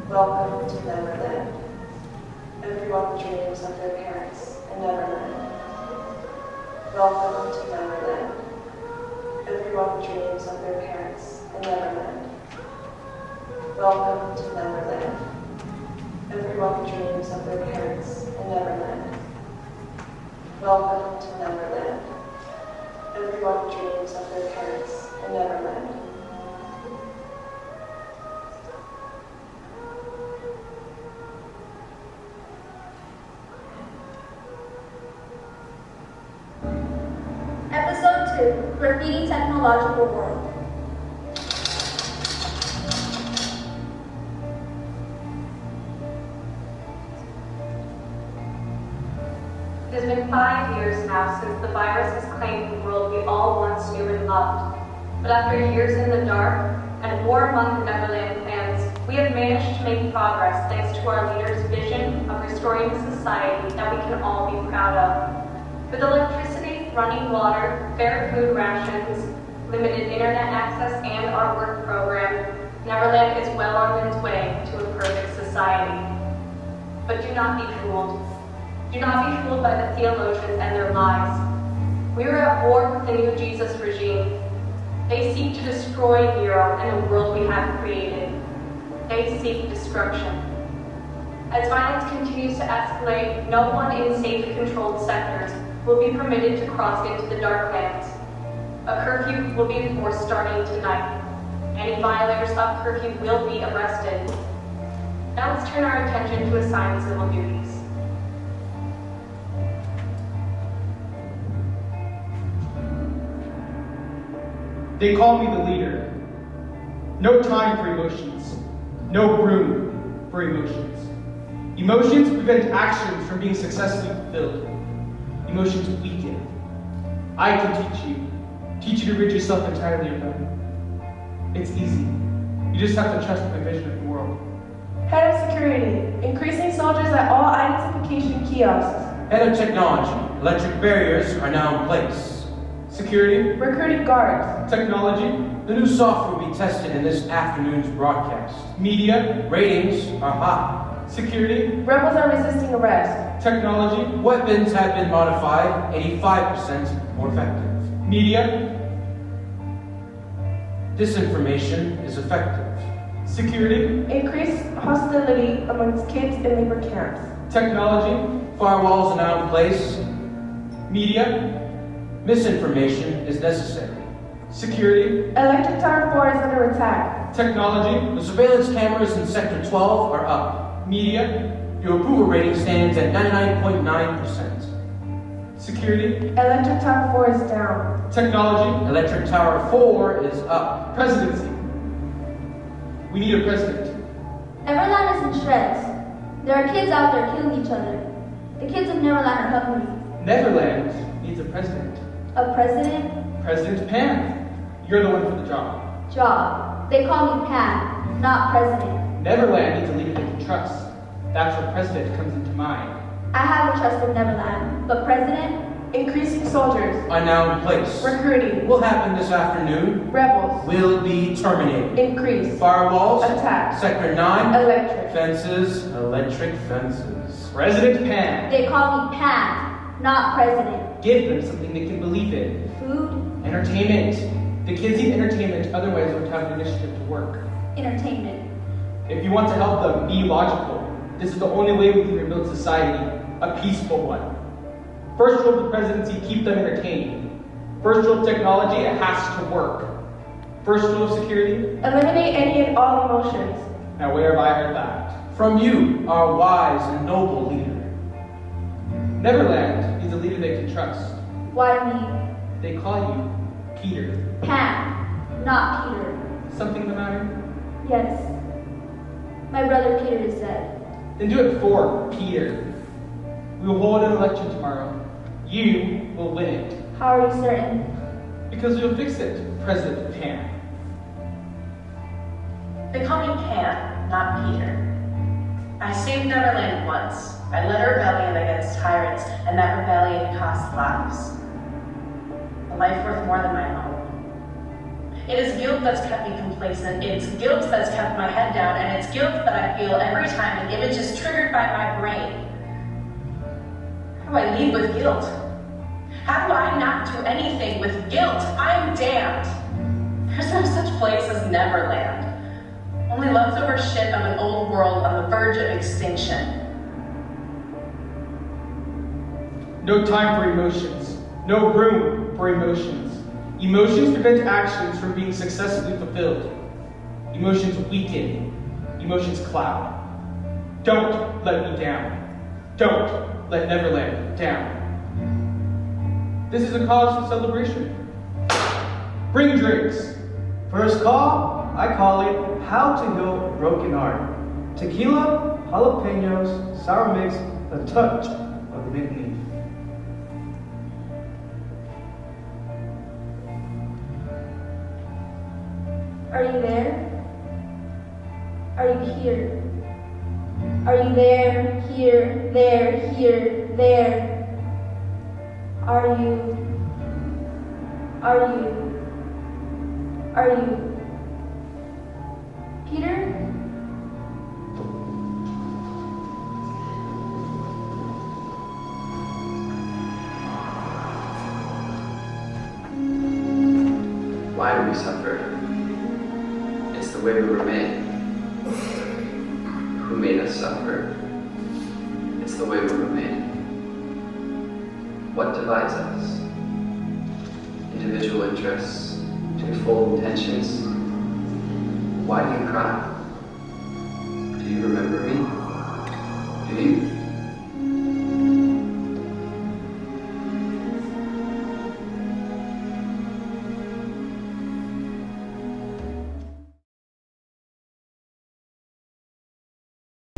Welcome to Neverland. Everyone dreams of their parents in Neverland. Welcome to Neverland. Everyone dreams of their parents in Neverland. Welcome to Neverland. Everyone dreams of their parents in Neverland. Welcome to Neverland. Everyone dreams of their parents in Neverland. Episode 2, Graffiti Technological World. It has been 5 years now since the virus has claimed the world we all once knew and loved. But after years in the dark and war among the Neverland fans, we have managed to make progress thanks to our leader's vision of restoring a society that we can all be proud of. With electricity, running water, fair food rations, limited internet access, and our work program, Neverland is well on its way to a perfect society. But do not be fooled. Do not be fooled by the theologians and their lies. We are at war with the new Jesus regime. They seek to destroy Nero and the world we have created. They seek destruction. As violence continues to escalate, no one in safe, controlled sectors will be permitted to cross into the dark lands. A curfew will be enforced starting tonight. Any violators of curfew will be arrested. Now let's turn our attention to assigned civil duties. They call me the leader. No time for emotions. No room for emotions. Emotions prevent actions from being successfully fulfilled. Emotions weaken. I can teach you to rid yourself entirely of them. It's easy. You just have to trust my vision of the world. Head of security, increasing soldiers at all identification kiosks. Head of technology, electric barriers are now in place. Security, Recruiting guards. technology, The new software will be tested in this afternoon's broadcast. media, Ratings are high. security, Rebels are resisting arrest. technology, Weapons have been modified 85% more effective. media, Disinformation is effective. security, Increased hostility amongst kids in labor camps. technology, Firewalls are now in place. media, Misinformation is necessary. security, Electric Tower 4 is under attack. technology, The surveillance cameras in Sector 12 are up. media, Your approval rating stands at 99.9%. security, Electric Tower 4 is down. technology, Electric Tower 4 is up. presidency. We need a president. Neverland is in shreds. There are kids out there killing each other. The kids of Neverland are hungry. Neverland needs a president. A president? President Pan. You're the one for the job. Job. They call me Pat, not president. Neverland needs a leader they can trust. That's where president comes into mind. I have a trust in Neverland, but president? Increasing soldiers. Are now in place. Recruiting. Will happen this afternoon. Rebels. Will be terminated. Increase. Firewalls. Attack. Sector 9. Electric. Fences. Electric fences. President Pan. They call me Pat, not president. Give them something they can believe in. Food? Entertainment. The kids need entertainment, otherwise they won't have an initiative to work. Entertainment. If you want to help them, be logical. This is the only way we can rebuild society, a peaceful one. First rule of the presidency, keep them entertained. First rule of technology, it has to work. First rule of security, Eliminate any and all emotions. now where have I heard that? From you, our wise and noble leader. Neverland needs a leader they can trust. Why me? They call you Peter. Pat, not Peter. Something the matter? Yes. My brother Peter is dead. Then do it for Peter. We will hold an election tomorrow. You will win it. How are you certain? Because you'll fix it, President Pan. They call me Pan, not Peter. I saved Neverland once. I led a rebellion against tyrants, and that rebellion cost lives. A life worth more than my own. It is guilt that's kept me complacent. It's guilt that's kept my head down, and and it's guilt that I feel every time an image is triggered by my brain. How do I lead with guilt? How do I not do anything with guilt? I'm damned. There's no such place as Neverland. Only leftover shit of an old world on the verge of extinction. No time for emotions. No room for emotions. Emotions prevent actions from being successfully fulfilled. Emotions weaken. Emotions cloud. Don't let me down. Don't let Neverland down. This is a cause for celebration. Bring drinks. First call, I call it How to Heal a Broken Heart. Tequila, jalapenos, sour mix, a touch of mint leaf. Are you there? Are you here? Are you there, here, there, there? Are you? Peter? Why do we suffer? It's the way we were made. Who made us suffer? It's the way we were made. What divides us? Individual interests, twofold intentions. Why do you cry?